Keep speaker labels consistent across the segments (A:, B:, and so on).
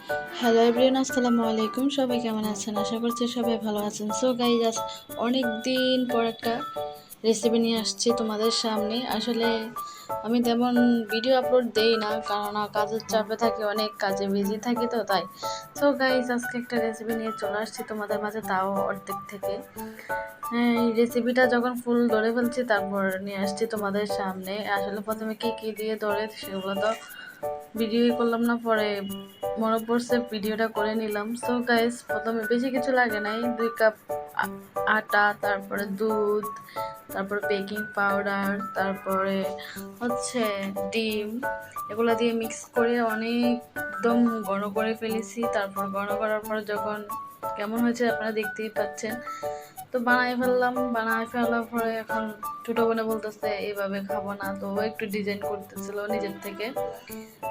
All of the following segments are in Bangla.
A: হ্যালো এভরিওয়ান, আসসালামু আলাইকুম। সবাই কেমন আছেন? আশা করছি সবাই ভালো আছেন। সো গাইজ, অনেক দিন পর একটা রেসিপি নিয়ে আসছি তোমাদের সামনে। আসলে আমি তেমন ভিডিও আপলোড দেই না, কারণ কাজের চাপে থাকি, অনেক কাজে বিজি থাকি, তো তাই। সো গাইজ, আজকে একটা রেসিপি নিয়ে চলে আসছি তোমাদের মাঝে, তাও অর্ধেক থেকে। হ্যাঁ, এই রেসিপিটা যখন ফুল ধরে ফেলছি তারপর নিয়ে আসছি তোমাদের সামনে। আসলে প্রথমে কী কী দিয়ে ধরে সেগুলো তো ভিডিওই করলাম না, পরে মনে পড়ছে ভিডিওটা করে নিলাম। সো গাইস, প্রথমে বেশি কিছু লাগে নাই, 2 কাপ আটা, তারপরে দুধ, তারপর বেকিং পাউডার, তারপরে হচ্ছে ডিম, এগুলো দিয়ে মিক্স করে অনেক একদম ঘন করে ফেলেছি। তারপর ঘন করার পর যখন কেমন হয়েছে আপনারা দেখতেই পাচ্ছেন। তো বানাই ফেলার পরে এখন ছোটো বোনে বলতেছে এইভাবে খাবো না, তো ও একটু ডিজাইন করতেছিল নিজের থেকে।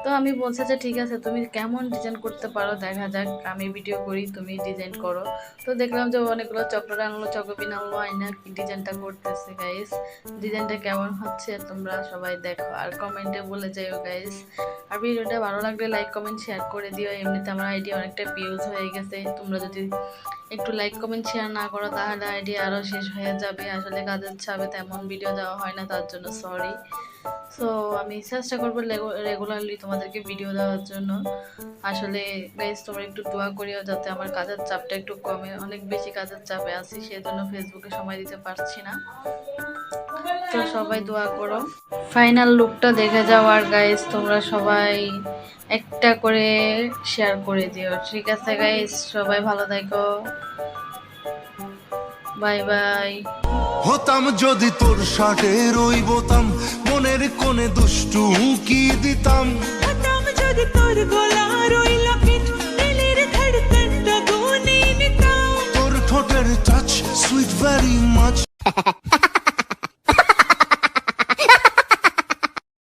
A: তো আমি বলছি যে ঠিক আছে, তুমি কেমন ডিজাইন করতে পারো দেখা যাক, আমি ভিডিও করি, তুমি ডিজাইন করো। তো দেখলাম যে অনেকগুলো চকলেট আনলো, চকোপিন আনলো, আয়না কি ডিজাইনটা করতেছে। গাইস, ডিজাইনটা কেমন হচ্ছে তোমরা সবাই দেখো আর কমেন্টে বলে যাইও গাইস। আর ভিডিওটা ভালো লাগলে লাইক কমেন্ট শেয়ার করে দিও। এমনিতে আমার আইডি অনেকটা ভিউজ হয়ে গেছে, তোমরা যদি একটু লাইক কমেন্ট শেয়ার না করো তাহলে আইডি আরও শেষ হয়ে যাবে। আসলে কাজের চাপে তেমন ভিডিও দেওয়া হয় না, তার জন্য সরি। সো আমি চেষ্টা করবো রেগুলারলি তোমাদেরকে ভিডিও দেওয়ার জন্য। আসলে গাইস, তোমরা একটু দোয়া করিও যাতে আমার কাজের চাপটা একটু কমে, অনেক বেশি কাজের চাপে আছি, সেজন্য ফেসবুকে সময় দিতে পারছি না। তো সবাই দোয়া করো। ফাইনাল লুকটা দেখে যাও, আর গাইস তোমরা সবাই একটা করে শেয়ার করে দিও, ঠিক আছে গাইস? সবাই ভালো থাকো, বাই বাই।
B: হতাম যদি তোর শার্টের ওই বোতাম, মনের কোণে দুষ্টু উকি দিতাম।
C: হতাম যদি তোর গলার ওই লকেট, দিলের ধড়কনটা গুনে নিতাম।
B: তোর ঠোঁটের টাচ সুইট ভেরি